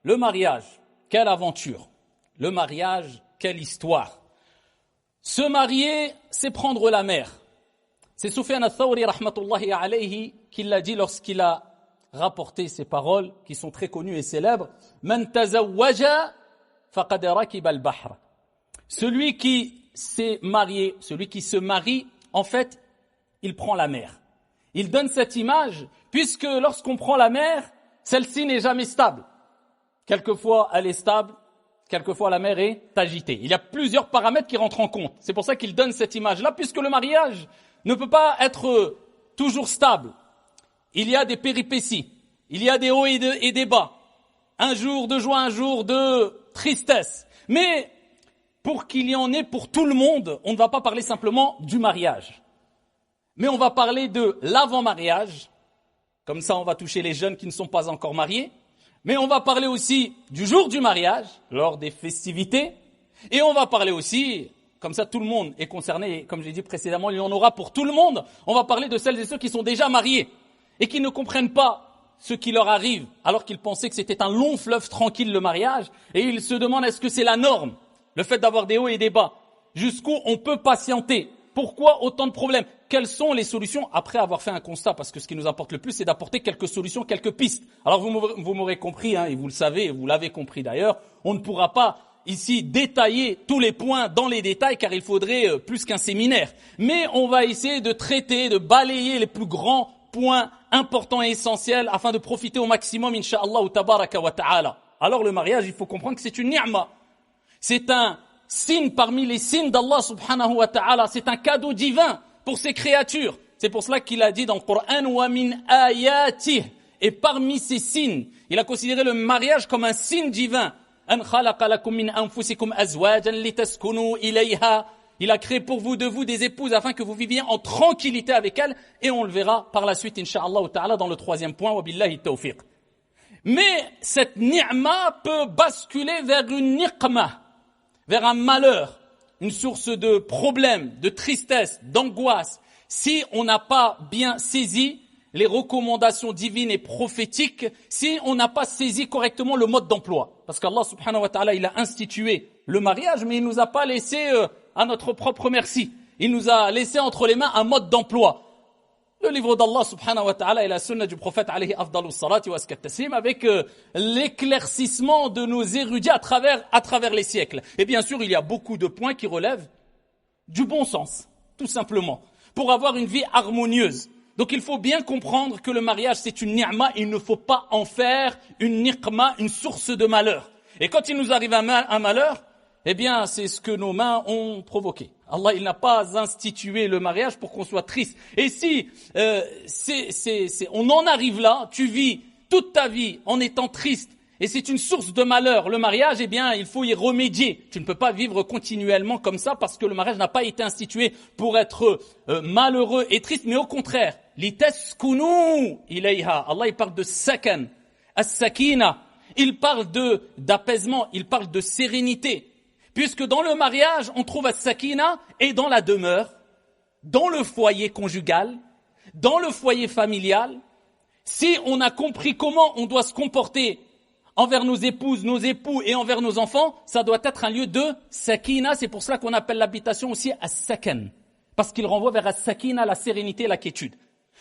le mariage, quelle aventure. Le mariage, quelle histoire. Se marier, c'est prendre la mer. C'est Sufyan al-Thawri, rahmatullahi alayhi, qui l'a dit lorsqu'il a rapporté ces paroles qui sont très connues et célèbres. Man tazawwaja faqad rakiba al-bahr. Celui qui s'est marié, celui qui se marie, en fait, il prend la mer. Il donne cette image, puisque lorsqu'on prend la mer, celle-ci n'est jamais stable. Quelquefois, elle est stable, quelquefois la mer est agitée. Il y a plusieurs paramètres qui rentrent en compte. C'est pour ça qu'il donne cette image-là, puisque le mariage ne peut pas être toujours stable. Il y a des péripéties, il y a des hauts et des bas. Un jour de joie, un jour de tristesse. Mais pour qu'il y en ait pour tout le monde, on ne va pas parler simplement du mariage. Mais on va parler de l'avant-mariage. Comme ça, on va toucher les jeunes qui ne sont pas encore mariés. Mais on va parler aussi du jour du mariage, lors des festivités. Et on va parler aussi, comme ça tout le monde est concerné, et comme j'ai dit précédemment, il y en aura pour tout le monde. On va parler de celles et ceux qui sont déjà mariés et qui ne comprennent pas ce qui leur arrive, alors qu'ils pensaient que c'était un long fleuve tranquille le mariage. Et ils se demandent est-ce que c'est la norme, le fait d'avoir des hauts et des bas. Jusqu'où on peut patienter. Pourquoi autant de problèmes? Quelles sont les solutions après avoir fait un constat? Parce que ce qui nous importe le plus, c'est d'apporter quelques solutions, quelques pistes. Alors vous m'aurez compris, et vous le savez, et vous l'avez compris d'ailleurs, on ne pourra pas ici détailler tous les points dans les détails, car il faudrait plus qu'un séminaire. Mais on va essayer de traiter, de balayer les plus grands points importants et essentiels afin de profiter au maximum, incha'Allah tabaraka wa ta'ala. Alors le mariage, il faut comprendre que c'est une ni'ma. C'est un signe parmi les signes d'Allah subhanahu wa ta'ala. C'est un cadeau divin pour ses créatures. C'est pour cela qu'il a dit dans le Coran wa min ayatih. Et parmi ces signes, il a considéré le mariage comme un signe divin. An khalaqa lakum min anfusikum azwajan litaskunu ilayha. Il a créé pour vous de vous des épouses afin que vous viviez en tranquillité avec elles. Et on le verra par la suite, incha'Allah ta'ala, dans le troisième point. Wa billahi tawfiq. Mais cette ni'ma peut basculer vers une niqma, vers un malheur, une source de problèmes, de tristesse, d'angoisse, si on n'a pas bien saisi les recommandations divines et prophétiques, si on n'a pas saisi correctement le mode d'emploi. Parce qu'Allah subhanahu wa ta'ala, il a institué le mariage, mais il nous a pas laissé à notre propre merci. Il nous a laissé entre les mains un mode d'emploi. Le livre d'Allah subhanahu wa ta'ala et la sunna du prophète alayhi afdalus salati wa askat taslim avec l'éclaircissement de nos érudits à travers les siècles. Et bien sûr, il y a beaucoup de points qui relèvent du bon sens, tout simplement, pour avoir une vie harmonieuse. Donc il faut bien comprendre que le mariage c'est une ni'ma, il ne faut pas en faire une niqma, une source de malheur. Et quand il nous arrive un malheur, eh bien c'est ce que nos mains ont provoqué. Allah, il n'a pas institué le mariage pour qu'on soit triste. Et si on en arrive là, tu vis toute ta vie en étant triste, et c'est une source de malheur, le mariage, eh bien, il faut y remédier. Tu ne peux pas vivre continuellement comme ça parce que le mariage n'a pas été institué pour être malheureux et triste, mais au contraire, litaskunu ilayha. Allah, il parle de sakan, as-sakina. Il parle d'apaisement, il parle de sérénité. Puisque dans le mariage, on trouve as-sakina et dans la demeure, dans le foyer conjugal, dans le foyer familial. Si on a compris comment on doit se comporter envers nos épouses, nos époux et envers nos enfants, ça doit être un lieu de sakina. C'est pour cela qu'on appelle l'habitation aussi as-sakan. Parce qu'il renvoie vers as-sakina, la sérénité et la quiétude.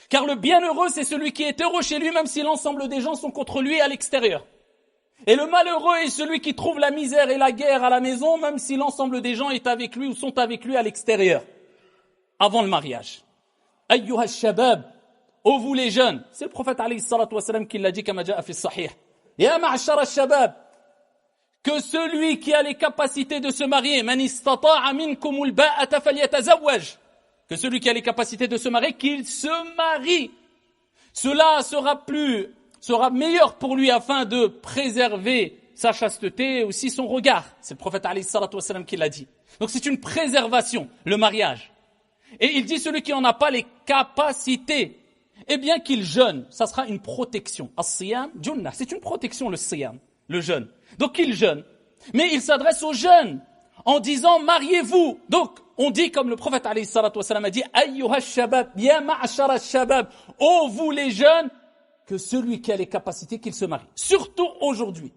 Car le bienheureux, c'est celui qui est heureux chez lui, même si l'ensemble des gens sont contre lui à l'extérieur. Et le malheureux est celui qui trouve la misère et la guerre à la maison, même si l'ensemble des gens est avec lui ou sont avec lui à l'extérieur. Avant le mariage. Ayyuha shabab, ô vous les jeunes. C'est le prophète alayhi salatu wassalam qui l'a dit kama ja'a fi sahih. Ya ma'ashara shabab, que celui qui a les capacités de se marier, man istata'a minkumul ba'ata falyatazawwaj, que celui qui a les capacités de se marier, qu'il se marie. Cela sera meilleur pour lui afin de préserver sa chasteté et aussi son regard. C'est le prophète alayhi salatu wassalam qui l'a dit. Donc c'est une préservation, le mariage. Et il dit celui qui n'en a pas les capacités, eh bien qu'il jeûne, ça sera une protection. As-siyam junnah, c'est une protection le siyam, le jeûne. Donc il jeûne, mais il s'adresse aux jeunes en disant mariez-vous. Donc on dit comme le prophète alayhi salatu wassalam a dit ayyuha shabab, ya ma'ashara shabab, ô vous les jeunes, que celui qui a les capacités qu'il se marie. Surtout aujourd'hui.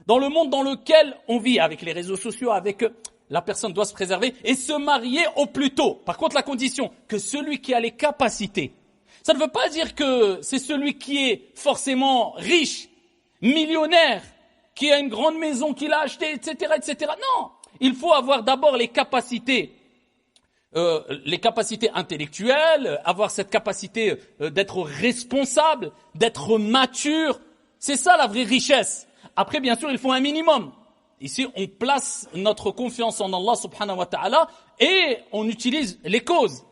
Dans le monde dans lequel on vit, avec les réseaux sociaux, la personne doit se préserver et se marier au plus tôt. Par contre, la condition, que celui qui a les capacités. Ça ne veut pas dire que c'est celui qui est forcément riche, millionnaire, qui a une grande maison qu'il a achetée, etc., etc. Non, il faut avoir d'abord les capacités intellectuelles, avoir cette capacité d'être responsable, d'être mature. C'est ça la vraie richesse. Après, bien sûr, il faut un minimum. Ici, on place notre confiance en Allah subhanahu wa ta'ala et on utilise les causes.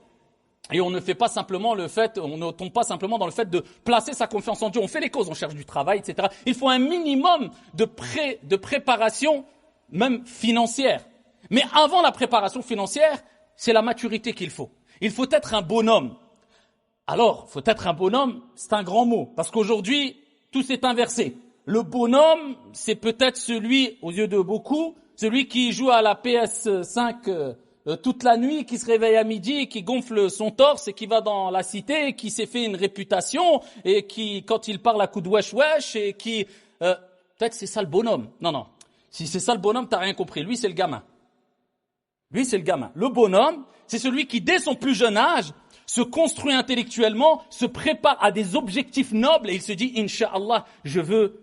Et on ne fait pas simplement on ne tombe pas simplement dans le fait de placer sa confiance en Dieu. On fait les causes, on cherche du travail, etc. Il faut un minimum de préparation, même financière. Mais avant la préparation financière, c'est la maturité qu'il faut. Il faut être un bonhomme. Alors, faut être un bonhomme, c'est un grand mot. Parce qu'aujourd'hui, tout s'est inversé. Le bonhomme, c'est peut-être celui, aux yeux de beaucoup, celui qui joue à la PS5 toute la nuit, qui se réveille à midi, qui gonfle son torse et qui va dans la cité, qui s'est fait une réputation et qui, quand il parle à coup de wesh et qui... peut-être c'est ça le bonhomme. Non. Si c'est ça le bonhomme, t'as rien compris. Lui, c'est le gamin. Le bonhomme, c'est celui qui, dès son plus jeune âge, se construit intellectuellement, se prépare à des objectifs nobles et il se dit, Inch'Allah, je veux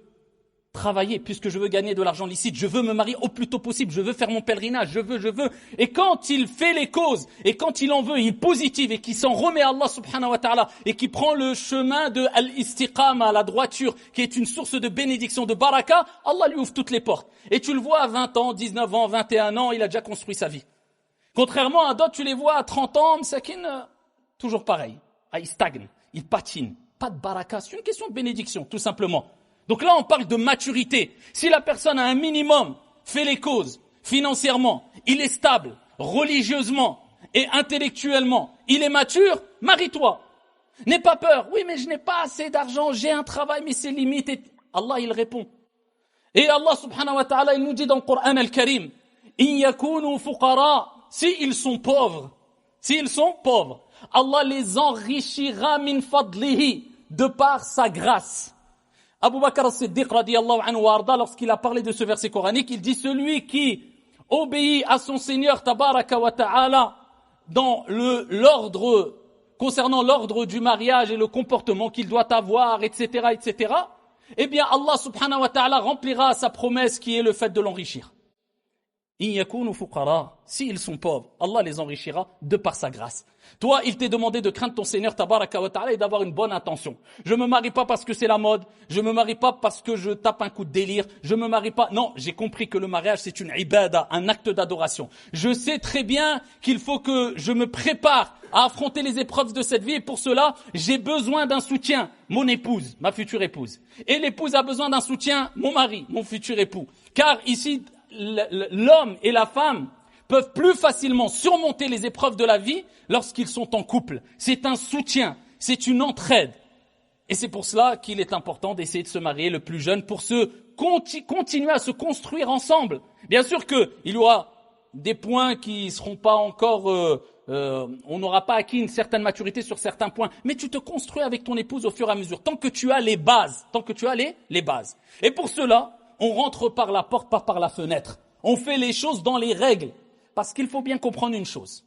travailler puisque je veux gagner de l'argent licite, je veux me marier au plus tôt possible, je veux faire mon pèlerinage, je veux. Et quand il fait les causes, et quand il en veut, il est positif et qu'il s'en remet à Allah subhanahu wa ta'ala et qui prend le chemin de al-istiqama, la droiture, qui est une source de bénédiction, de baraka, Allah lui ouvre toutes les portes. Et tu le vois à 20 ans, 19 ans, 21 ans, il a déjà construit sa vie. Contrairement à d'autres, tu les vois à 30 ans, Msakin, toujours pareil. Il stagne, il patine. Pas de baraka, c'est une question de bénédiction, tout simplement. Donc là, on parle de maturité. Si la personne a un minimum, fait les causes, financièrement, il est stable, religieusement et intellectuellement, il est mature, marie-toi. N'aie pas peur. Oui, mais je n'ai pas assez d'argent, j'ai un travail, mais c'est limité. Allah, il répond. Et Allah subhanahu wa ta'ala, il nous dit dans le Coran al-Karim, « In yakunu fuqara » s'ils sont pauvres, Allah les enrichira min fadlihi, de par sa grâce. Abu Bakr as-Siddiq radiyallahu anhu wa arda, lorsqu'il a parlé de ce verset coranique, il dit celui qui obéit à son Seigneur tabaraka wa ta'ala dans l'ordre, concernant l'ordre du mariage et le comportement qu'il doit avoir, etc., etc., eh bien Allah subhanahu wa ta'ala remplira sa promesse qui est le fait de l'enrichir. In yakunu fuqara, s'ils sont pauvres, Allah les enrichira de par sa grâce. Toi, il t'est demandé de craindre ton Seigneur tabaraka wa ta'ala et d'avoir une bonne intention. Je me marie pas parce que c'est la mode, je me marie pas parce que je tape un coup de délire, je me marie pas. Non, j'ai compris que le mariage c'est une ibada, un acte d'adoration. Je sais très bien qu'il faut que je me prépare à affronter les épreuves de cette vie et pour cela, j'ai besoin d'un soutien, mon épouse, ma future épouse. Et l'épouse a besoin d'un soutien, mon mari, mon futur époux. Car ici, l'homme et la femme peuvent plus facilement surmonter les épreuves de la vie lorsqu'ils sont en couple. C'est un soutien, c'est une entraide. Et c'est pour cela qu'il est important d'essayer de se marier le plus jeune pour continuer à se construire ensemble. Bien sûr qu'il y aura des points qui seront pas encore, on n'aura pas acquis une certaine maturité sur certains points, mais tu te construis avec ton épouse au fur et à mesure, tant que tu as les bases, les bases. Et pour cela, on rentre par la porte, pas par la fenêtre. On fait les choses dans les règles. Parce qu'il faut bien comprendre une chose.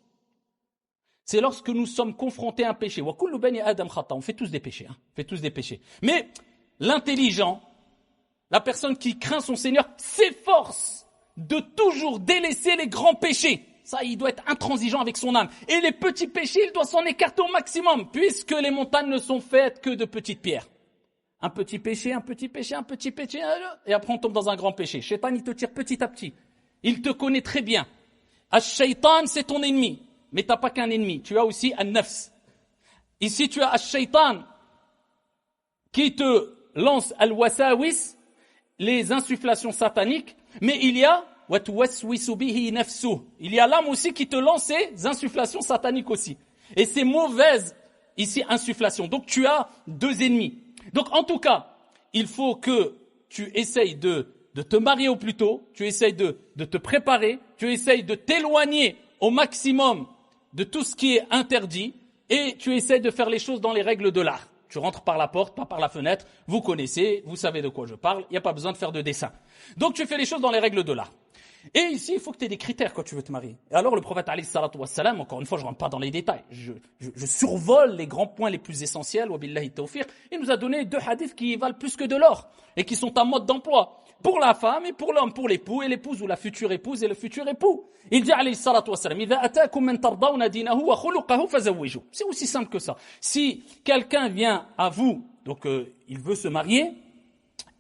C'est lorsque nous sommes confrontés à un péché. On fait tous des péchés. Mais l'intelligent, la personne qui craint son Seigneur, s'efforce de toujours délaisser les grands péchés. Ça, il doit être intransigeant avec son âme. Et les petits péchés, il doit s'en écarter au maximum, puisque les montagnes ne sont faites que de petites pierres. Un petit péché, et après on tombe dans un grand péché. Shaitan, il te tire petit à petit. Il te connaît très bien. Ash-Shaytan, c'est ton ennemi. Mais t'as pas qu'un ennemi. Tu as aussi un nafs. Ici, tu as Ash-Shaytan qui te lance al-wasawis, les insufflations sataniques. Mais il y a watuwaswisu bihi nafsuh. Il y a l'âme aussi qui te lance ces insufflations sataniques aussi. Et ces mauvaises, ici, insufflations. Donc, tu as deux ennemis. Donc, en tout cas, il faut que tu essayes de te marier au plus tôt, tu essayes de te préparer, tu essayes de t'éloigner au maximum de tout ce qui est interdit et tu essayes de faire les choses dans les règles de l'art. Tu rentres par la porte, pas par la fenêtre. Vous connaissez, vous savez de quoi je parle. Il n'y a pas besoin de faire de dessin. Donc tu fais les choses dans les règles de l'art. Et ici, il faut que tu aies des critères quand tu veux te marier. Et alors le prophète alayhi salatu wassalam, encore une fois, je ne rentre pas dans les détails. Je survole les grands points les plus essentiels. Wa billahi tawfiq. Il nous a donné 2 hadiths qui valent plus que de l'or et qui sont un mode d'emploi. Pour la femme et pour l'homme, pour l'époux et l'épouse ou la future épouse et le futur époux. Il dit alayhi salatu wassalam, idha atakum man tardawna dinahu wa khuluquhu fazawwiju. C'est aussi simple que ça. Si quelqu'un vient à vous, donc il veut se marier,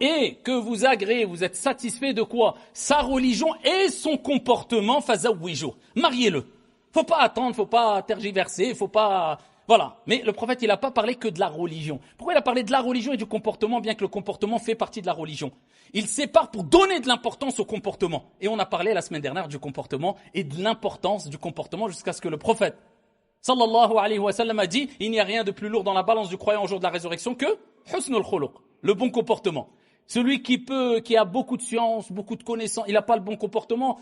et que vous agréez, vous êtes satisfait de quoi? Sa religion et son comportement, fazawwiju. Mariez-le. Faut pas attendre, faut pas tergiverser, faut pas... Voilà. Mais le prophète, il n'a pas parlé que de la religion. Pourquoi il a parlé de la religion et du comportement, bien que le comportement fait partie de la religion? Il sépare pour donner de l'importance au comportement. Et on a parlé la semaine dernière du comportement et de l'importance du comportement jusqu'à ce que le prophète, sallallahu alayhi wa sallam, a dit, il n'y a rien de plus lourd dans la balance du croyant au jour de la résurrection que husnul khuluq, le bon comportement. Celui qui a beaucoup de science, beaucoup de connaissances, il n'a pas le bon comportement,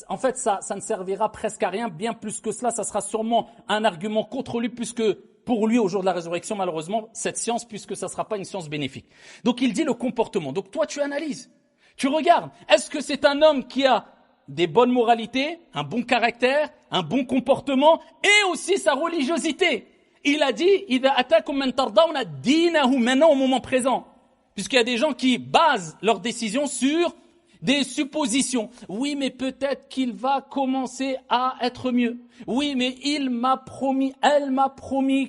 en fait, ça ne servira presque à rien. Bien plus que cela, ça sera sûrement un argument contre lui, puisque pour lui, au jour de la résurrection, malheureusement, cette science, puisque ça ne sera pas une science bénéfique. Donc, il dit le comportement. Donc, toi, tu analyses, tu regardes. Est-ce que c'est un homme qui a des bonnes moralités, un bon caractère, un bon comportement, et aussi sa religiosité? Il a dit, idha atakum man tardawna dinahu, maintenant au moment présent. Puisqu'il y a des gens qui basent leurs décisions sur des suppositions. Oui, mais peut-être qu'il va commencer à être mieux. Oui, mais elle m'a promis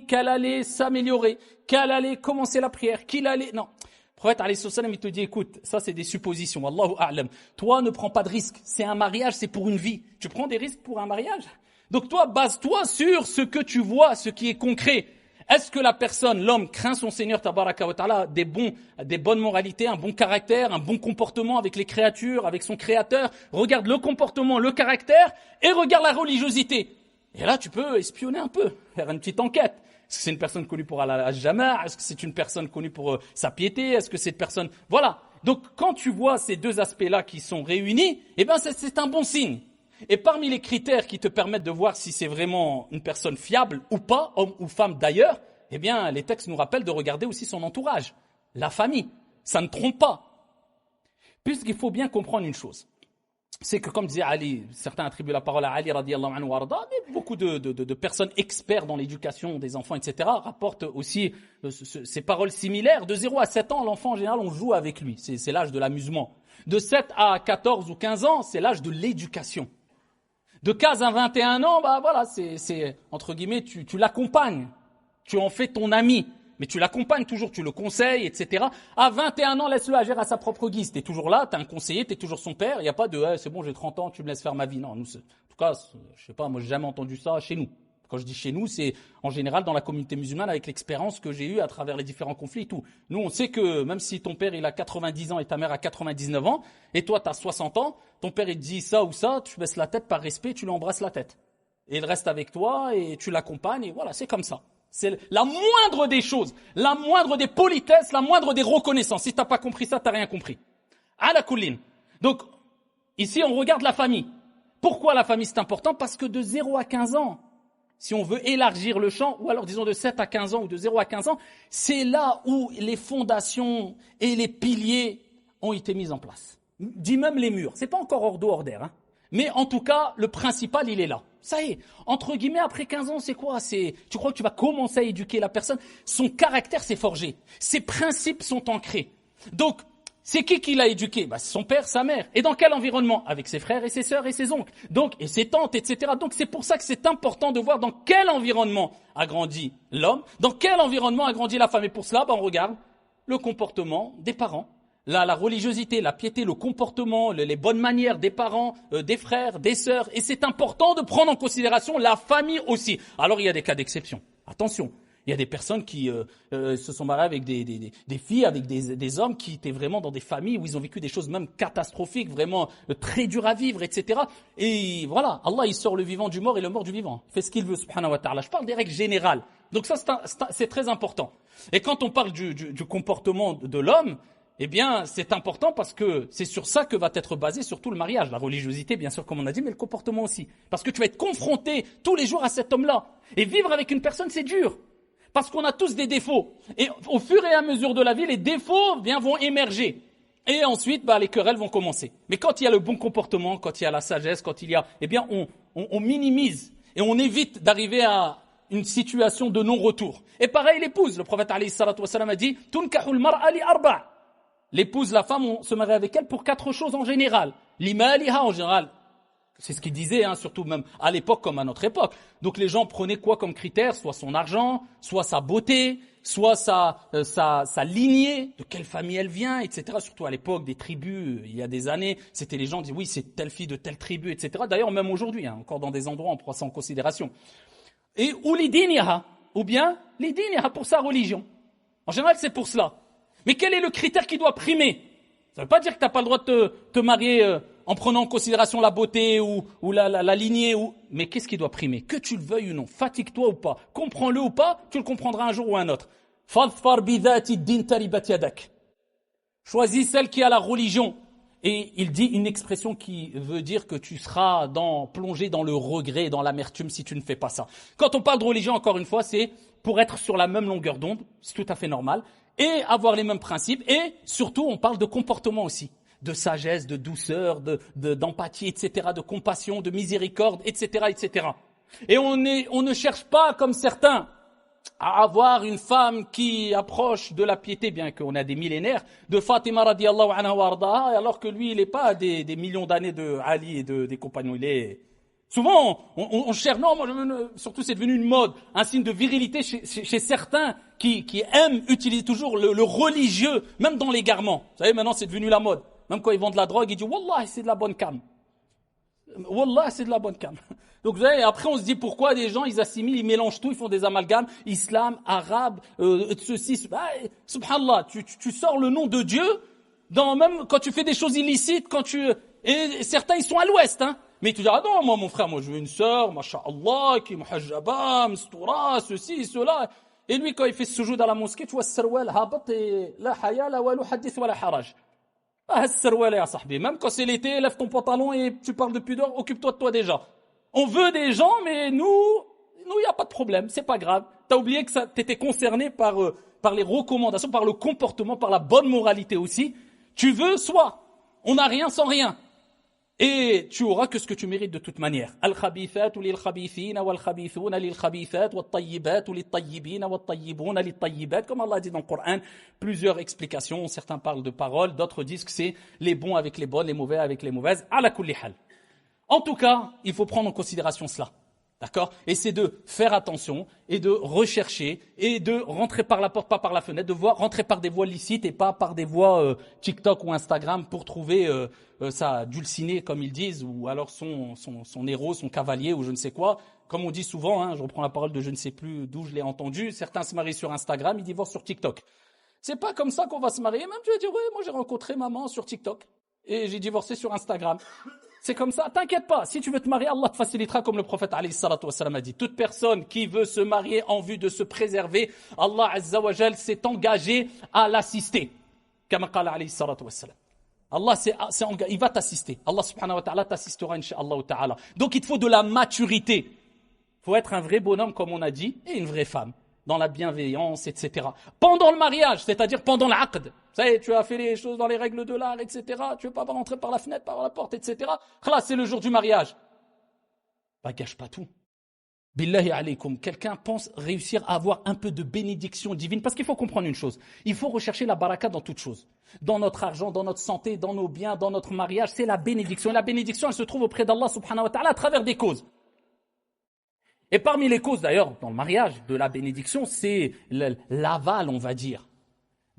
qu'elle allait s'améliorer, qu'elle allait commencer la prière, qu'il allait... Non. Le prophète, alayhi salam, il te dit, écoute, ça c'est des suppositions. Wallahu a'lam. Toi, ne prends pas de risques. C'est un mariage, c'est pour une vie. Tu prends des risques pour un mariage? Donc toi, base-toi sur ce que tu vois, ce qui est concret. Est-ce que la personne, l'homme, craint son Seigneur tabaraka wa ta'ala, des bonnes moralités, un bon caractère, un bon comportement avec les créatures, avec son créateur? Regarde le comportement, le caractère, et regarde la religiosité. Et là, tu peux espionner un peu, faire une petite enquête. Est-ce que c'est une personne connue pour aller à Jama'? Est-ce que c'est une personne connue pour sa piété? Est-ce que cette personne... Voilà. Donc, quand tu vois ces deux aspects-là qui sont réunis, eh ben, c'est un bon signe. Et parmi les critères qui te permettent de voir si c'est vraiment une personne fiable ou pas, homme ou femme d'ailleurs, eh bien, les textes nous rappellent de regarder aussi son entourage, la famille. Ça ne trompe pas. Puisqu'il faut bien comprendre une chose. C'est que, comme disait Ali, certains attribuent la parole à Ali radiyallahu anhu warda, mais beaucoup de personnes experts dans l'éducation des enfants, etc., rapportent aussi ces paroles similaires. De 0 à 7 ans, l'enfant, en général, on joue avec lui. C'est l'âge de l'amusement. De 7 à 14 ou 15 ans, c'est l'âge de l'éducation. De 15 à 21 ans, bah voilà, c'est entre guillemets, tu l'accompagnes, tu en fais ton ami, mais tu l'accompagnes toujours, tu le conseilles, etc. À 21 ans, laisse-le agir à sa propre guise. T'es toujours là, t'es un conseiller, t'es toujours son père. Il n'y a pas de c'est bon, j'ai 30 ans, tu me laisses faire ma vie. Non, nous, en tout cas, je sais pas, moi j'ai jamais entendu ça chez nous. Quand je dis chez nous, c'est en général dans la communauté musulmane avec l'expérience que j'ai eue à travers les différents conflits et tout. Nous, on sait que même si ton père il a 90 ans et ta mère a 99 ans, et toi tu as 60 ans, ton père il te dit ça ou ça, tu baisses la tête par respect, tu lui embrasses la tête. Et il reste avec toi et tu l'accompagnes et voilà, c'est comme ça. C'est la moindre des choses, la moindre des politesses, la moindre des reconnaissances. Si tu n'as pas compris ça, tu n'as rien compris. Ala kullin. Donc, ici on regarde la famille. Pourquoi la famille c'est important? Parce que de 0 à 15 ans, si on veut élargir le champ, ou alors disons de 7 à 15 ans ou de 0 à 15 ans, c'est là où les fondations et les piliers ont été mis en place. Dis même les murs. C'est pas encore hors d'eau, hors d'air, hein. Mais en tout cas, le principal, il est là. Ça y est, entre guillemets, après 15 ans, c'est quoi? Tu crois que tu vas commencer à éduquer la personne? Son caractère s'est forgé. Ses principes sont ancrés. Donc, c'est qui l'a éduqué? Bah, c'est son père, sa mère. Et dans quel environnement? Avec ses frères et ses sœurs et ses oncles. Donc, et ses tantes, etc. Donc, c'est pour ça que c'est important de voir dans quel environnement a grandi l'homme, dans quel environnement a grandi la femme. Et pour cela, bah, on regarde le comportement des parents. La religiosité, la piété, le comportement, les bonnes manières des parents, des frères, des sœurs. Et c'est important de prendre en considération la famille aussi. Alors, il y a des cas d'exception. Attention. Il y a des personnes qui se sont mariées avec des filles, avec des hommes qui étaient vraiment dans des familles où ils ont vécu des choses même catastrophiques, vraiment très dures à vivre, etc. Et voilà, Allah il sort le vivant du mort et le mort du vivant. Il fait ce qu'il veut, subhanahu wa ta'ala. Je parle des règles générales. Donc ça, c'est très important. Et quand on parle du comportement de l'homme, eh bien, c'est important parce que c'est sur ça que va être basé surtout le mariage. La religiosité, bien sûr, comme on a dit, mais le comportement aussi. Parce que tu vas être confronté tous les jours à cet homme-là. Et vivre avec une personne, c'est dur. Parce qu'on a tous des défauts. Et au fur et à mesure de la vie, les défauts vont émerger. Et ensuite, les querelles vont commencer. Mais quand il y a le bon comportement, quand il y a la sagesse, quand il y a, on minimise et on évite d'arriver à une situation de non-retour. Et pareil, l'épouse. Le prophète alayhi salatu wassalam a dit, tunkahul mar'a li arba'. L'épouse, la femme, on se marie avec elle pour 4 choses en général. Limaliha en général. C'est ce qu'il disait, surtout même à l'époque comme à notre époque. Donc les gens prenaient quoi comme critère? Soit son argent, soit sa beauté, soit sa lignée, de quelle famille elle vient, etc. Surtout à l'époque des tribus, il y a des années, c'était les gens qui disaient oui, c'est telle fille de telle tribu, etc. D'ailleurs, même aujourd'hui, encore dans des endroits, on prend ça en considération. Et ou l'idiniha, ou bien l'idiniha pour sa religion. En général, c'est pour cela. Mais quel est le critère qui doit primer? Ça ne veut pas dire que tu n'as pas le droit de te marier en prenant en considération la beauté ou la lignée. Mais qu'est-ce qui doit primer? Que tu le veuilles ou non, fatigue-toi ou pas, comprends-le ou pas, tu le comprendras un jour ou un autre. Fadfar bidhati din taribat yadak. Choisis celle qui a la religion. Et il dit une expression qui veut dire que tu seras plongé dans le regret, dans l'amertume si tu ne fais pas ça. Quand on parle de religion, encore une fois, c'est pour être sur la même longueur d'onde, c'est tout à fait normal, et avoir les mêmes principes, et surtout on parle de comportement aussi, de sagesse, de douceur, d'empathie, etc., de compassion, de miséricorde, etc., etc. Et on ne cherche pas, comme certains, à avoir une femme qui approche de la piété, bien qu'on a des millénaires, de Fatima radiallahu anha wa ardaha, alors que lui, il n'est pas des millions d'années de Ali et des compagnons. Il est... Souvent, on cherche, non, surtout c'est devenu une mode, un signe de virilité chez certains qui aiment utiliser toujours le religieux, même dans l'égarement. Vous savez, maintenant c'est devenu la mode. Même quand ils vendent de la drogue, ils disent « Wallah, c'est de la bonne cam ». Wallah, c'est de la bonne cam. Donc vous savez, après on se dit pourquoi des gens ils assimilent, ils mélangent tout, ils font des amalgames, islam, arabe, ceci, subhanallah, tu sors le nom de Dieu même quand tu fais des choses illicites, et certains ils sont à l'ouest, mais tu dis ah non, moi mon frère, moi je veux une sœur, masha'Allah, qui muhajjaba, mstoura, ceci, cela. Et lui quand il fait ce sujoud à la mosquée, tu vois sarwal habat et la haya la walu hadith wala haraj. Même quand c'est l'été, lève ton pantalon et tu parles de pudeur, occupe-toi de toi déjà. On veut des gens, mais nous, il n'y a pas de problème, c'est pas grave. T'as oublié que t'étais concerné par les recommandations, par le comportement, par la bonne moralité aussi. Tu veux, soit on n'a rien sans rien. Et tu auras que ce que tu mérites de toute manière. Al-khabithatu lil-khabithina wal-khabithuna lil-khabithat wat-tayyibatu lit-tayyibina wat-tayyibuna lit-tayyibat. Comme Allah dit dans le Coran, plusieurs explications. Certains parlent de paroles, d'autres disent que c'est les bons avec les bonnes, les mauvais avec les mauvaises. Ala kulli hal. En tout cas, il faut prendre en considération cela. D'accord? Et c'est de faire attention et de rechercher et de rentrer par la porte, pas par la fenêtre, rentrer par des voies licites et pas par des voies TikTok ou Instagram pour trouver sa dulcinée, comme ils disent, ou alors son héros, son cavalier ou je ne sais quoi. Comme on dit souvent, je reprends la parole de je ne sais plus d'où je l'ai entendu, certains se marient sur Instagram, ils divorcent sur TikTok. C'est pas comme ça qu'on va se marier. Même tu vas dire, ouais, moi j'ai rencontré maman sur TikTok et j'ai divorcé sur Instagram. C'est comme ça, t'inquiète pas, si tu veux te marier, Allah te facilitera comme le prophète alayhi salatu wassalam a dit. Toute personne qui veut se marier en vue de se préserver, Allah azza wa jal s'est engagé à l'assister. Comme qala alayhi salatu wassalam. Allah il va t'assister. Allah subhanahu wa ta'ala t'assistera incha'Allah ta'ala. Donc il te faut de la maturité. Il faut être un vrai bonhomme comme on a dit et une vraie femme. Dans la bienveillance, etc. Pendant le mariage, c'est-à-dire pendant l'aqd. Vous savez, tu as fait les choses dans les règles de l'art, etc. Tu veux pas rentrer par la fenêtre, par la porte, etc. Là, c'est le jour du mariage. Gâche pas tout. Billahi alaykum. Quelqu'un pense réussir à avoir un peu de bénédiction divine. Parce qu'il faut comprendre une chose. Il faut rechercher la baraka dans toute chose. Dans notre argent, dans notre santé, dans nos biens, dans notre mariage. C'est la bénédiction. Et la bénédiction, elle se trouve auprès d'Allah subhanahu wa ta'ala à travers des causes. Et parmi les causes d'ailleurs, dans le mariage, de la bénédiction, c'est l'aval, on va dire,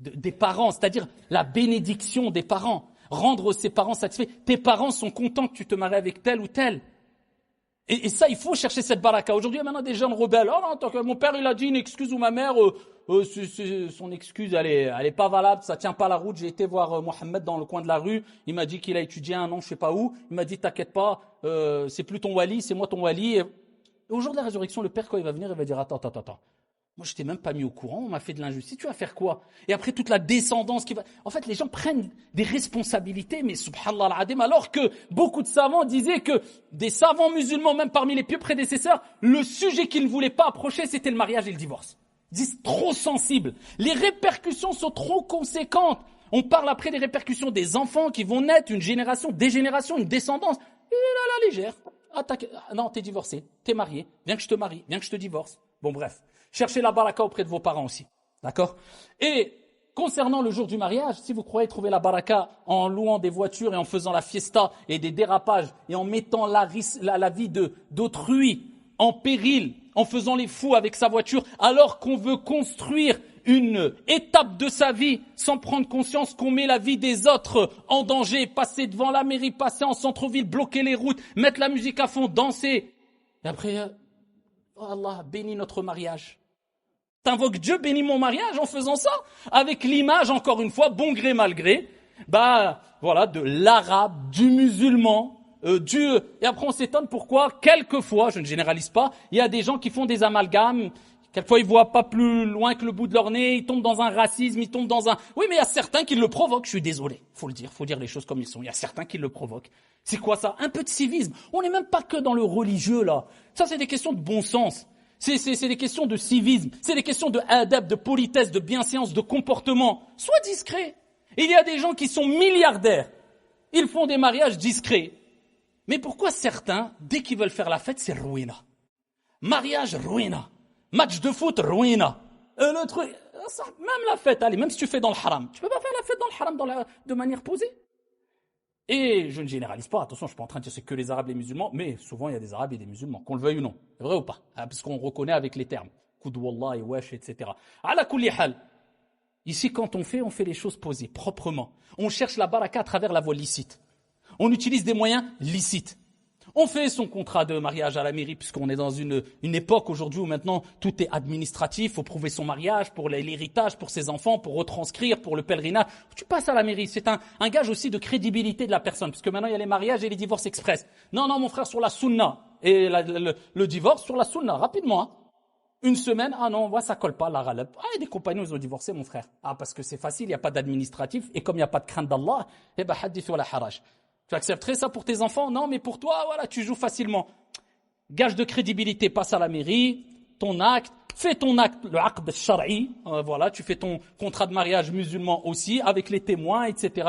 des parents, c'est-à-dire la bénédiction des parents, rendre ses parents satisfaits. Tes parents sont contents que tu te maries avec tel ou tel. Et ça, il faut chercher cette baraka. Aujourd'hui, il y a maintenant des jeunes rebelles. Oh non, tant que mon père, il a dit une excuse ou ma mère, son excuse, elle est pas valable, ça tient pas la route. J'ai été voir Mohamed dans le coin de la rue. Il m'a dit qu'il a étudié un an, je sais pas où. Il m'a dit, t'inquiète pas, c'est plus ton wali, c'est moi ton wali. Et au jour de la résurrection, le père, quand il va venir, il va dire, attends. Moi, je t'ai même pas mis au courant, on m'a fait de l'injustice, tu vas faire quoi? Et après, toute la descendance qui va... En fait, les gens prennent des responsabilités, mais subhanallah al-adim, alors que beaucoup de savants disaient que des savants musulmans, même parmi les pieux prédécesseurs, le sujet qu'ils ne voulaient pas approcher, c'était le mariage et le divorce. C'est trop sensible. Les répercussions sont trop conséquentes. On parle après des répercussions des enfants qui vont naître, une génération, des générations, une descendance. Et là, la légère. Non, t'es divorcé, t'es marié, viens que je te marie, viens que je te divorce. Bon, bref. Cherchez la baraka auprès de vos parents aussi. D'accord? Et concernant le jour du mariage, si vous croyez trouver la baraka en louant des voitures et en faisant la fiesta et des dérapages et en mettant la vie d'autrui en péril, en faisant les fous avec sa voiture, alors qu'on veut construire une étape de sa vie sans prendre conscience qu'on met la vie des autres en danger, passer devant la mairie, passer en centre-ville, bloquer les routes, mettre la musique à fond, danser. Et après, oh Allah, bénis notre mariage. T'invoques Dieu, bénis mon mariage en faisant ça, avec l'image, encore une fois, bon gré, mal gré, voilà, de l'arabe, du musulman, et après on s'étonne pourquoi, quelquefois, je ne généralise pas, il y a des gens qui font des amalgames, quelquefois ils voient pas plus loin que le bout de leur nez, ils tombent dans un racisme, ils tombent dans un... Oui, mais il y a certains qui le provoquent, je suis désolé, faut dire les choses comme ils sont, il y a certains qui le provoquent. C'est quoi ça? Un peu de civisme. On n'est même pas que dans le religieux là, ça c'est des questions de bon sens. C'est des questions de civisme, c'est des questions de adab, de politesse, de bienséance, de comportement. Sois discret. Il y a des gens qui sont milliardaires, ils font des mariages discrets. Mais pourquoi certains, dès qu'ils veulent faire la fête, c'est ruina? Mariage, ruina. Match de foot, ruina. Le truc, ça, même la fête, allez, même si tu fais dans le haram, tu peux pas faire la fête dans le haram de manière posée. Et je ne généralise pas, attention, je ne suis pas en train de dire c'est que les Arabes et les musulmans, mais souvent il y a des Arabes et des musulmans, qu'on le veuille ou non. C'est vrai ou pas? Parce qu'on reconnaît avec les termes. Koudouallah et wesh, etc. Ala kulli hal. Ici, quand on fait les choses posées, proprement. On cherche la baraka à travers la voie licite. On utilise des moyens licites. On fait son contrat de mariage à la mairie, puisqu'on est dans une époque aujourd'hui où maintenant tout est administratif, il faut prouver son mariage pour l'héritage, pour ses enfants, pour retranscrire, pour le pèlerinage. Tu passes à la mairie, c'est un gage aussi de crédibilité de la personne, puisque maintenant il y a les mariages et les divorces express. Non, mon frère, sur la sunna, et le divorce sur la sunna, rapidement. Hein. Une semaine, non, ça colle pas, la ralab. Et des compagnons, ils ont divorcé, mon frère. Parce que c'est facile, il n'y a pas d'administratif, et comme il n'y a pas de crainte d'Allah, hadith wa la haraj. Tu accepterais ça pour tes enfants? Non, mais pour toi, voilà, tu joues facilement. Gage de crédibilité, passe à la mairie, ton acte, fais ton acte, le aqd al-shar'i, voilà, tu fais ton contrat de mariage musulman aussi, avec les témoins, etc.,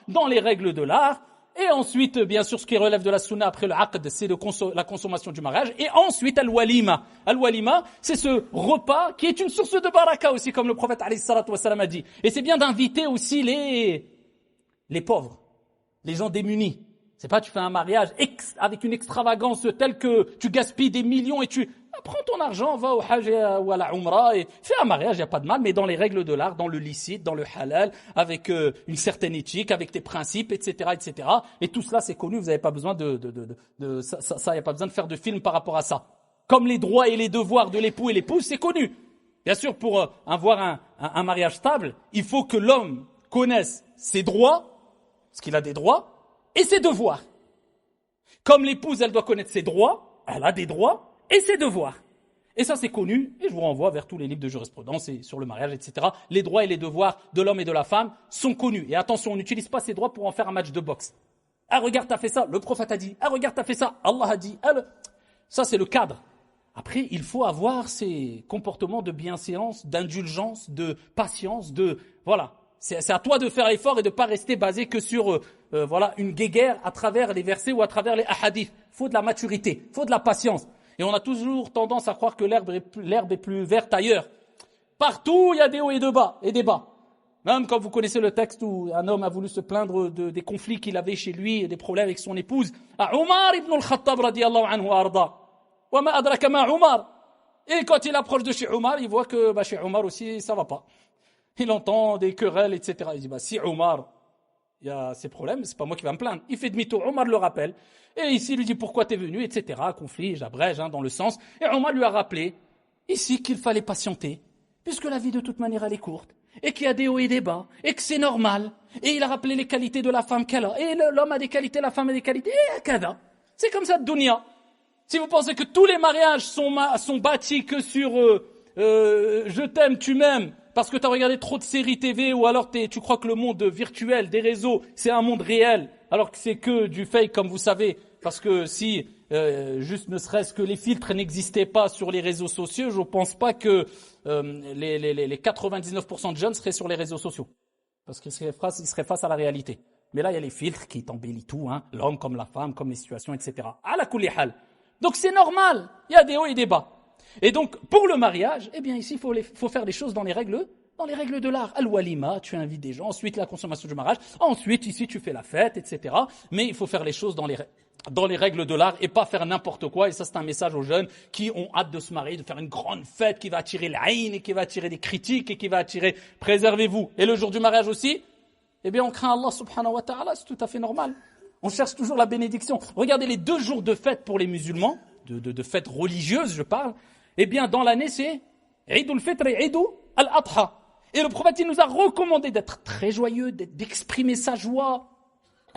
dans les règles de l'art. Et ensuite, bien sûr, ce qui relève de la sunna après le aqd, c'est la consommation du mariage. Et ensuite, al-walima. Al-walima, c'est ce repas qui est une source de baraka aussi, comme le prophète alayhi salatu wa salam a dit. Et c'est bien d'inviter aussi les pauvres. Les gens démunis. C'est pas tu fais un mariage avec une extravagance telle que tu gaspilles des millions et prends ton argent, va au hajj ou à la umrah et fais un mariage, il n'y a pas de mal, mais dans les règles de l'art, dans le licite, dans le halal, avec une certaine éthique, avec tes principes, etc. Et tout cela, c'est connu, vous n'avez pas besoin ça, il n'y a pas besoin de faire de film par rapport à ça. Comme les droits et les devoirs de l'époux et l'épouse, c'est connu. Bien sûr, pour avoir un mariage stable, il faut que l'homme connaisse ses droits, parce qu'il a des droits, et ses devoirs. Comme l'épouse, elle doit connaître ses droits, elle a des droits, et ses devoirs. Et ça, c'est connu, et je vous renvoie vers tous les livres de jurisprudence et sur le mariage, etc. Les droits et les devoirs de l'homme et de la femme sont connus. Et attention, on n'utilise pas ces droits pour en faire un match de boxe. Ah, regarde, t'as fait ça, le prophète a dit. Ah, regarde, t'as fait ça, Allah a dit. Ça, c'est le cadre. Après, il faut avoir ces comportements de bienséance, d'indulgence, de patience, voilà. C'est à toi de faire l'effort et de ne pas rester basé que sur une guéguerre à travers les versets ou à travers les hadiths. Il faut de la maturité, il faut de la patience. Et on a toujours tendance à croire que l'herbe est plus verte ailleurs. Partout, il y a des hauts et des bas. Même quand vous connaissez le texte où un homme a voulu se plaindre des conflits qu'il avait chez lui et des problèmes avec son épouse. À Omar ibn al-Khattab radiyallahu anhu arda. Wa ma adraka ma Omar. Et quand il approche de chez Omar, il voit que chez Omar aussi, ça va pas. Il entend des querelles, etc. Il dit, si Omar, il y a ces problèmes, c'est pas moi qui vais me plaindre. Il fait demi-tour, Omar le rappelle. Et ici, il lui dit, pourquoi t'es venu, etc. Conflit, j'abrège, dans le sens. Et Omar lui a rappelé, ici, qu'il fallait patienter, puisque la vie, de toute manière, elle est courte. Et qu'il y a des hauts et des bas. Et que c'est normal. Et il a rappelé les qualités de la femme qu'elle a. Et l'homme a des qualités, la femme a des qualités. Et kada. C'est comme ça de dunya. Si vous pensez que tous les mariages sont bâtis que sur je t'aime, tu m'aimes, parce que tu as regardé trop de séries TV, ou alors tu crois que le monde virtuel des réseaux, c'est un monde réel, alors que c'est que du fake, comme vous savez. Parce que si juste ne serait-ce que les filtres n'existaient pas sur les réseaux sociaux, je ne pense pas que les 99% de jeunes seraient sur les réseaux sociaux. Parce qu'ils seraient face à la réalité. Mais là, il y a les filtres qui t'embellissent tout, hein, l'homme comme la femme, comme les situations, etc. Ala kulli hal. Donc c'est normal, il y a des hauts et des bas. Et donc, pour le mariage, eh bien ici, il faut faire les choses dans les règles de l'art. Al-walima, tu invites des gens, ensuite la consommation du mariage, ensuite ici tu fais la fête, etc. Mais il faut faire les choses dans les règles de l'art et pas faire n'importe quoi. Et ça, c'est un message aux jeunes qui ont hâte de se marier, de faire une grande fête qui va attirer l'aïn et qui va attirer des critiques et qui va attirer « préservez-vous ». Et le jour du mariage aussi, eh bien on craint Allah subhanahu wa ta'ala, c'est tout à fait normal. On cherche toujours la bénédiction. Regardez les 2 jours de fête pour les musulmans, de fêtes religieuses je parle, eh bien dans l'année c'est Eid al-Fitr et Eid al-Adha. Et le prophète il nous a recommandé d'être très joyeux, d'exprimer sa joie.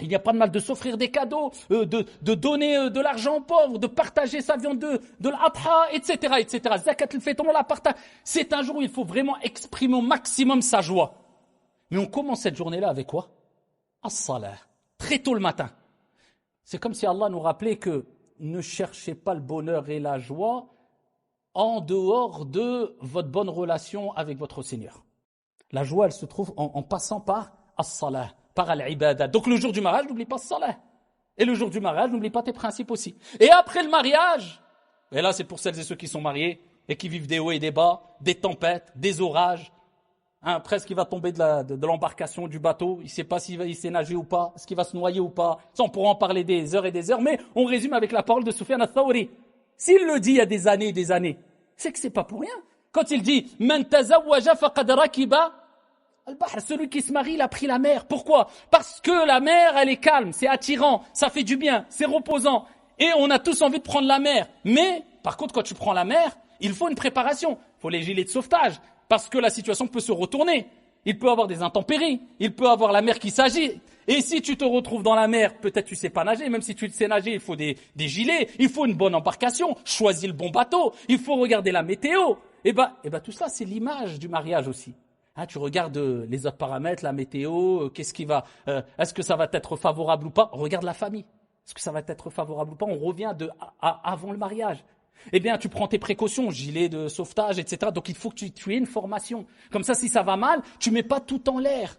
Il n'y a pas de mal de s'offrir des cadeaux, de donner de l'argent aux pauvres, de partager sa viande de l'Adha, etc., etc. Zakat al-Fitr, on la partage. C'est un jour où il faut vraiment exprimer au maximum sa joie. Mais on commence cette journée-là avec quoi? As-salah. Très tôt le matin. C'est comme si Allah nous rappelait que ne cherchez pas le bonheur et la joie en dehors de votre bonne relation avec votre Seigneur. La joie, elle se trouve en passant par as-salah, par al-ibadah. Donc le jour du mariage, n'oublie pas as-salah. Et le jour du mariage, n'oublie pas tes principes aussi. Et après le mariage, et là c'est pour celles et ceux qui sont mariés et qui vivent des hauts et des bas, des tempêtes, des orages, presque il va tomber de l'embarcation, du bateau, il ne sait pas s'il sait nager ou pas, est-ce qu'il va se noyer ou pas. Ça, on pourra en parler des heures et des heures, mais on résume avec la parole de Soufiane al-Thawri. S'il le dit il y a des années et des années, c'est que c'est pas pour rien. Quand il dit « Man tazawwaja faqad rakiba al-bahr » celui qui se marie, il a pris la mer. Pourquoi? Parce que la mer, elle est calme, c'est attirant, ça fait du bien, c'est reposant. Et on a tous envie de prendre la mer. Mais, par contre, quand tu prends la mer, il faut une préparation. Il faut les gilets de sauvetage. Parce que la situation peut se retourner. Il peut y avoir des intempéries. Il peut y avoir la mer qui s'agite. Et si tu te retrouves dans la mer, peut-être tu sais pas nager. Même si tu sais nager, il faut des gilets. Il faut une bonne embarcation. Choisis le bon bateau. Il faut regarder la météo. Et ben, tout ça, c'est l'image du mariage aussi. Hein, tu regardes les autres paramètres, la météo, est-ce que ça va être favorable ou pas? Regarde la famille. Est-ce que ça va être favorable ou pas? On revient avant le mariage. Eh bien, tu prends tes précautions, gilet de sauvetage, etc. Donc, il faut que tu aies une formation. Comme ça, si ça va mal, tu mets pas tout en l'air.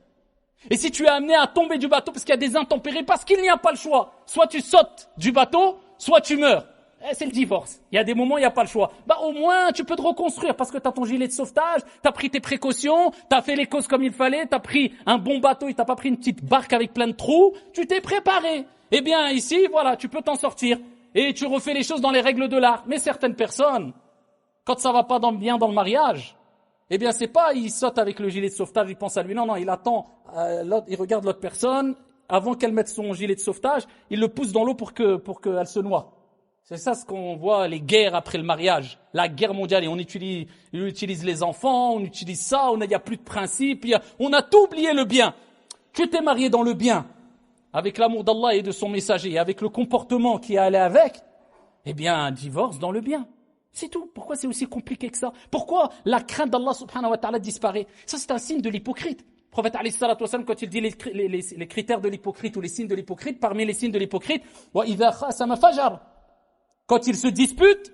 Et si tu es amené à tomber du bateau parce qu'il y a des intempéries, parce qu'il n'y a pas le choix, soit tu sautes du bateau, soit tu meurs. C'est le divorce. Il y a des moments, il n'y a pas le choix. Au moins, tu peux te reconstruire parce que tu as ton gilet de sauvetage, tu as pris tes précautions, tu as fait les causes comme il fallait, tu as pris un bon bateau et tu n'as pas pris une petite barque avec plein de trous. Tu t'es préparé. Eh bien, ici, voilà, tu peux t'en sortir. Et tu refais les choses dans les règles de l'art. Mais certaines personnes, quand ça va pas bien dans le mariage, eh bien c'est pas, il saute avec le gilet de sauvetage, il pense à lui. Non, il attend, il regarde l'autre personne, avant qu'elle mette son gilet de sauvetage, il le pousse dans l'eau pour qu'elle se noie. C'est ça ce qu'on voit, les guerres après le mariage, la guerre mondiale. Et on utilise les enfants, on utilise ça, il n'y a plus de principe, on a tout oublié le bien. Tu t'es marié dans le bien, avec l'amour d'Allah et de son messager, et avec le comportement qui est allé avec, eh bien, un divorce dans le bien. C'est tout. Pourquoi c'est aussi compliqué que ça? Pourquoi la crainte d'Allah subhanahu wa ta'ala disparaît? Ça, c'est un signe de l'hypocrite. Le prophète alayhi salatu wa sallam, quand il dit les critères de l'hypocrite ou les signes de l'hypocrite, parmi les signes de l'hypocrite, wa idha khasama fajar. Quand il se dispute,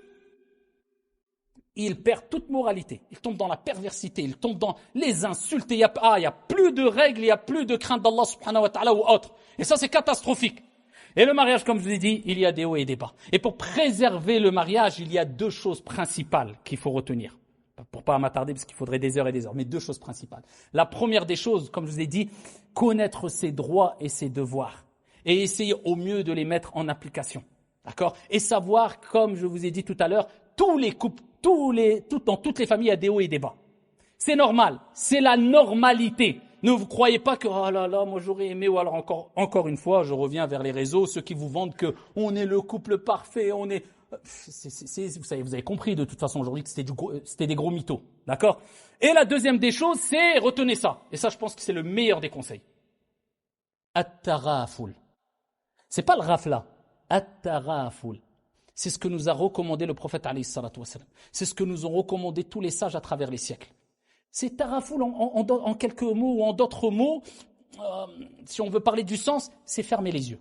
il perd toute moralité. Il tombe dans la perversité, il tombe dans les insultes. Il y a plus de règles, il y a plus de crainte d'Allah subhanahu wa ta'ala ou autre. Et ça, c'est catastrophique. Et le mariage, comme je vous ai dit, il y a des hauts et des bas. Et pour préserver le mariage, il y a 2 choses principales qu'il faut retenir. Pour pas m'attarder, parce qu'il faudrait des heures et des heures, mais 2 choses principales. La première des choses, comme je vous ai dit, connaître ses droits et ses devoirs. Et essayer au mieux de les mettre en application. D'accord? Et savoir, comme je vous ai dit tout à l'heure, tous les couples, dans toutes les familles, il y a des hauts et des bas. C'est normal. C'est la normalité. Ne vous croyez pas que, oh là là, moi j'aurais aimé, ou alors encore une fois, je reviens vers les réseaux, ceux qui vous vendent que on est le couple parfait, vous savez, vous avez compris de toute façon aujourd'hui que c'était des gros mythos. D'accord? Et la deuxième des choses, c'est, retenez ça. Et ça, je pense que c'est le meilleur des conseils. At-taraful. C'est pas le rafla. At-taraful. C'est ce que nous a recommandé le prophète alayhi salatu wa sallam. C'est ce que nous ont recommandé tous les sages à travers les siècles. C'est tarafoul en quelques mots ou en d'autres mots, si on veut parler du sens, c'est fermer les yeux.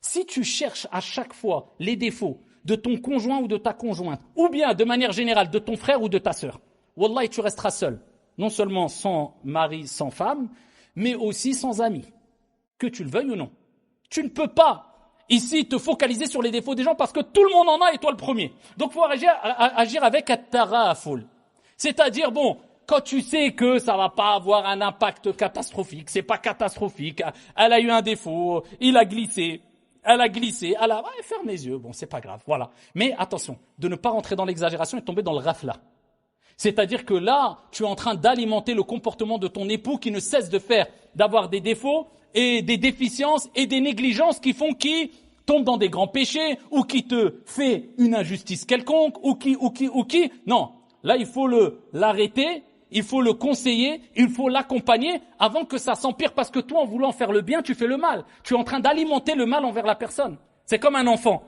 Si tu cherches à chaque fois les défauts de ton conjoint ou de ta conjointe, ou bien de manière générale de ton frère ou de ta sœur, wallahi, tu resteras seul. Non seulement sans mari, sans femme, mais aussi sans amis. Que tu le veuilles ou non. Tu ne peux pas ici te focaliser sur les défauts des gens parce que tout le monde en a et toi le premier. Donc il faut agir avec at-taraful. C'est-à-dire, bon, quand tu sais que ça va pas avoir un impact catastrophique, c'est pas catastrophique, elle a eu un défaut, il a glissé, elle a glissé, ouais, ferme les yeux, bon, c'est pas grave, voilà. Mais attention, de ne pas rentrer dans l'exagération et tomber dans le ghafla. C'est-à-dire que là, tu es en train d'alimenter le comportement de ton époux qui ne cesse d'avoir des défauts et des déficiences et des négligences qui font qu'il tombe dans des grands péchés ou qui te fait une injustice quelconque ou qui. Non, là, il faut l'arrêter, il faut le conseiller, il faut l'accompagner avant que ça s'empire parce que toi, en voulant faire le bien, tu fais le mal. Tu es en train d'alimenter le mal envers la personne. C'est comme un enfant.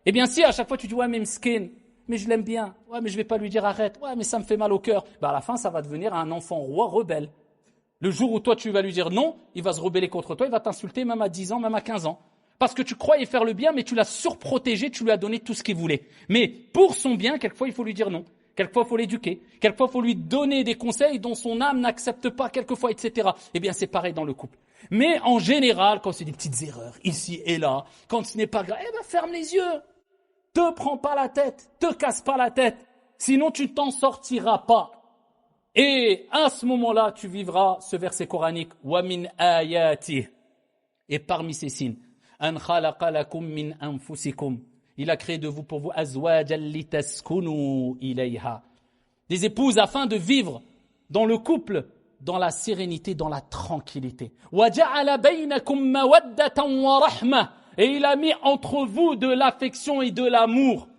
Eh bien, si à chaque fois tu dis « ouais, mais m'skin », mais je l'aime bien. Ouais, mais je vais pas lui dire arrête. Ouais, mais ça me fait mal au cœur. Bah, à la fin, ça va devenir un enfant roi rebelle. Le jour où toi, tu vas lui dire non, il va se rebeller contre toi, il va t'insulter même à 10 ans, même à 15 ans. Parce que tu croyais faire le bien, mais tu l'as surprotégé, tu lui as donné tout ce qu'il voulait. Mais pour son bien, quelquefois, il faut lui dire non. Quelquefois, il faut l'éduquer. Quelquefois, il faut lui donner des conseils dont son âme n'accepte pas, quelquefois, etc. Eh bien, c'est pareil dans le couple. Mais en général, quand c'est des petites erreurs, ici et là, quand ce n'est pas grave, eh ben, ferme les yeux. Te prends pas la tête, te casse pas la tête, sinon tu ne t'en sortiras pas. Et à ce moment-là, tu vivras ce verset coranique wa min ayati. Et parmi ces signes, an khalaqa lakum min anfusikum. Il a créé de vous pour vous azwajan litaskunu ilayha. Des épouses afin de vivre dans le couple, dans la sérénité, dans la tranquillité. Wa ja'ala bainakum mawaddatan wa rahmah. Et il a mis entre vous de l'affection et de l'amour.